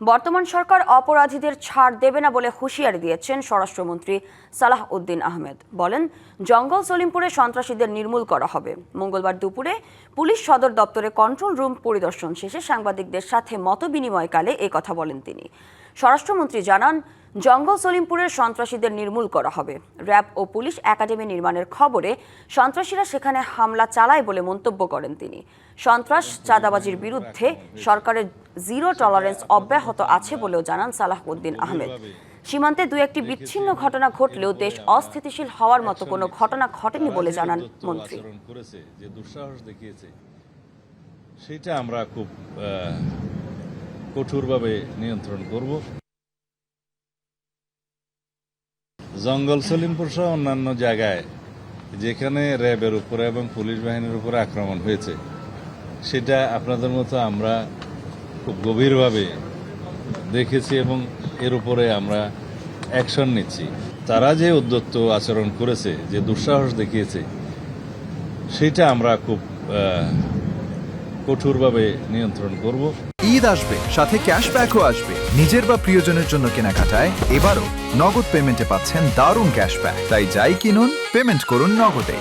বর্তমান সরকার অপরাধীদের ছাড় দেবে না বলে হুঁশিয়ারি দিয়েছেন স্বরাষ্ট্রমন্ত্রী সালাহ উদ্দিন আহমেদ। বলেন, জঙ্গল সলিমপুরে সন্ত্রাসীদের নির্মূল করা হবে। মঙ্গলবার দুপুরে পুলিশ সদর দপ্তরে কন্ট্রোল রুম পরিদর্শন শেষে সাংবাদিকদের সাথে মতবিনিময়কালে এই কথা বলেন তিনি। স্বরাষ্ট্রমন্ত্রী জানান, জঙ্গল সলিমপুরের সন্ত্রাসীদের নির্মূল করা হবে। র্যাব ও পুলিশ একাডেমি নির্মাণের খবরে সন্ত্রাসীরা সেখানে হামলা চালায় বলে মন্তব্য করেন তিনি। সন্ত্রাস চাঁদাবাজির বিরুদ্ধে সরকারের জিরো টলারেন্স অব্যাহত আছে বলেও জানান সালাহ উদ্দিন আহমেদ। সীমান্তে দু একটি বিচ্ছিন্ন ঘটনা ঘটলেও দেশ অস্থিতিশীল হওয়ার মতো কোনো ঘটনা ঘটেনি বলে জানান মন্ত্রী। সেটা আমরা খুব কঠোরভাবে নিয়ন্ত্রণ করব। জঙ্গল সলিমপুর সহ অন্যান্য জায়গায় যেখানে র্যাবের উপরে এবং পুলিশ বাহিনীর উপরে আক্রমণ হয়েছে, সেটা আপনাদের মতো আমরা খুব গভীরভাবে দেখেছি এবং এর উপরে আমরা অ্যাকশন নিচ্ছি। তারা যে উদ্যত আচরণ করেছে, যে দুঃসাহস দেখিয়েছে, সেটা আমরা খুব কঠোরভাবে নিয়ন্ত্রণ করব। ঈদ আসবে, সাথে ক্যাশব্যাকও আসবে। নিজের বা প্রিয়জনের জন্য কেনাকাটায় এবারও নগদ পেমেন্টে পাচ্ছেন দারুণ ক্যাশব্যাক। তাই যাই কিনুন, পেমেন্ট করুন নগদে।